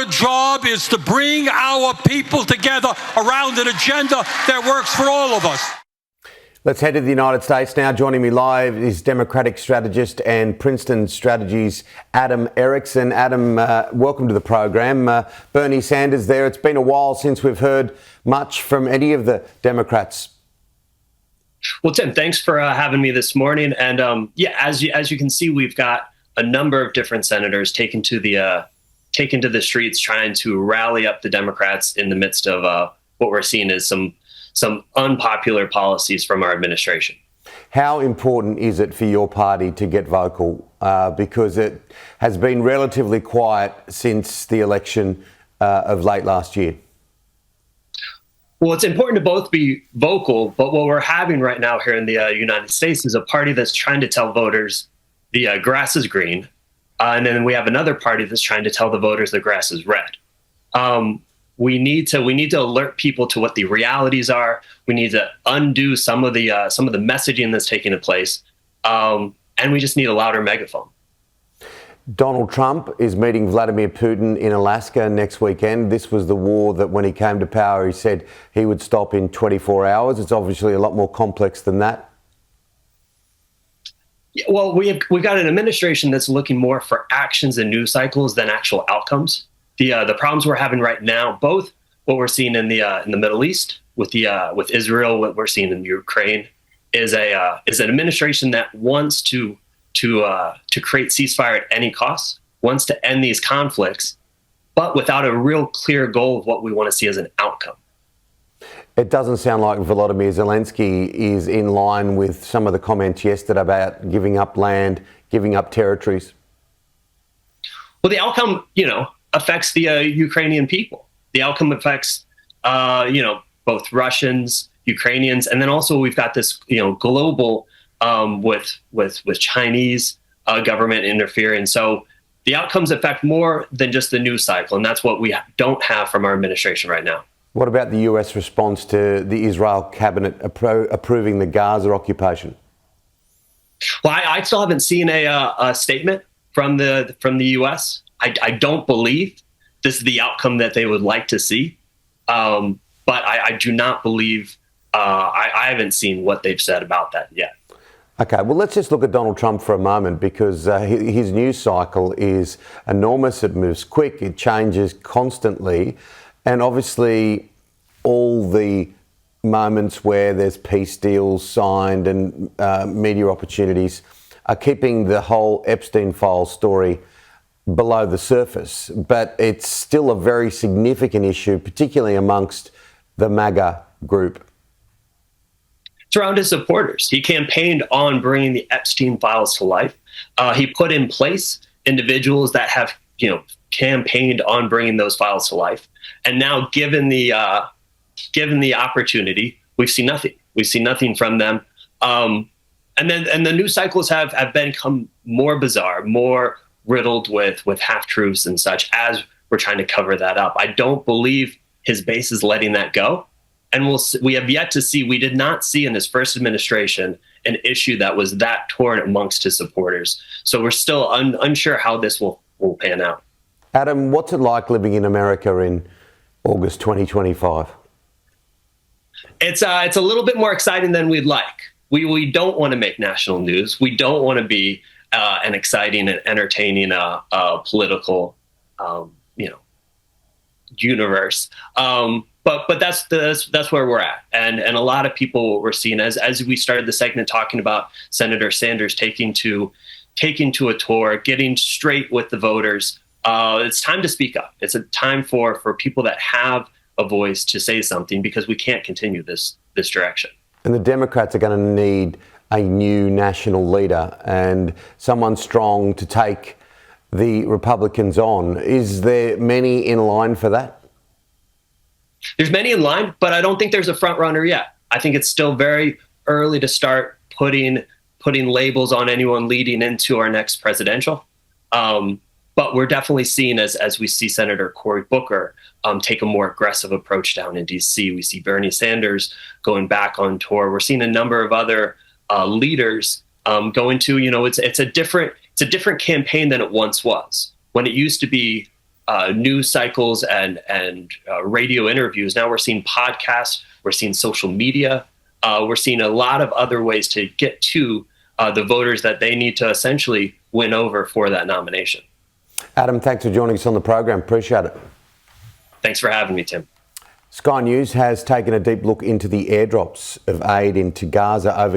job is to bring our people together around an agenda that works for all of us. Let's head to the United States now. Joining me live is Democratic strategist and Princeton Strategies, Adam Erickson. Adam, welcome to the program. Bernie Sanders there. It's been a while since we've heard much from any of the Democrats. Well, Tim, thanks for having me this morning. And as you can see, we've got a number of different senators taken to the streets, trying to rally up the Democrats in the midst of what we're seeing as some unpopular policies from our administration. How important is it for your party to get vocal? Because it has been relatively quiet since the election of late last year. Well, it's important to both be vocal, but what we're having right now here in the United States is a party that's trying to tell voters the grass is green, and then we have another party that's trying to tell the voters the grass is red. We need to alert people to what the realities are. We need to undo some of the messaging that's taking place, and we just need a louder megaphone. Donald Trump is meeting Vladimir Putin in Alaska next weekend. This was the war that when he came to power, he said he would stop in 24 hours. It's obviously a lot more complex than that. Yeah, well, we've got an administration that's looking more for actions and news cycles than actual outcomes. The problems we're having right now, both what we're seeing in the Middle East with Israel, what we're seeing in Ukraine, is an administration that wants to create ceasefire at any cost, wants to end these conflicts, but without a real clear goal of what we want to see as an outcome. It doesn't sound like Volodymyr Zelensky is in line with some of the comments yesterday about giving up land, giving up territories. Well, the outcome, affects the Ukrainian people. The outcome affects, both Russians, Ukrainians, and then also we've got this, global with Chinese government interfering. So the outcomes affect more than just the news cycle, and that's what we don't have from our administration right now. What about the US response to the Israel cabinet approving the Gaza occupation? Well, I still haven't seen a statement from the US. I don't believe this is the outcome that they would like to see, but I do not believe. I haven't seen what they've said about that yet. Okay, well, let's just look at Donald Trump for a moment, because his news cycle is enormous. It moves quick. It changes constantly. And obviously, all the moments where there's peace deals signed and media opportunities are keeping the whole Epstein file story below the surface. But it's still a very significant issue, particularly amongst the MAGA group. It's around his supporters. He campaigned on bringing the Epstein files to life. He put in place individuals that have, campaigned on bringing those files to life. And now, given the opportunity, we've seen nothing. We've seen nothing from them. And the news cycles have become more bizarre, more riddled with half truths and such, as we're trying to cover that up. I don't believe his base is letting that go. And we have yet to see, we did not see in his first administration an issue that was that torn amongst his supporters. So we're still unsure how this will pan out. Adam, what's it like living in America in August 2025? It's a little bit more exciting than we'd like. We don't want to make national news. We don't want to be an exciting and entertaining political universe. But that's where we're at, and a lot of people were seeing as we started the segment talking about Senator Sanders taking to a tour, getting straight with the voters. It's time to speak up. It's a time for people that have a voice to say something, because we can't continue this direction. And the Democrats are going to need a new national leader and someone strong to take the Republicans on. Is there many in line for that? There's many in line, but I don't think there's a front runner yet. I think it's still very early to start putting labels on anyone leading into our next presidential. But we're definitely seeing, as we see Senator Cory Booker take a more aggressive approach down in D.C. We see Bernie Sanders going back on tour. We're seeing a number of other leaders going to, it's a different campaign than it once was. When it used to be news cycles and radio interviews. Now we're seeing podcasts, we're seeing social media, we're seeing a lot of other ways to get to the voters that they need to essentially win over for that nomination. Adam, thanks for joining us on the program. Appreciate it. Thanks for having me, Tim. Sky News has taken a deep look into the airdrops of aid into Gaza over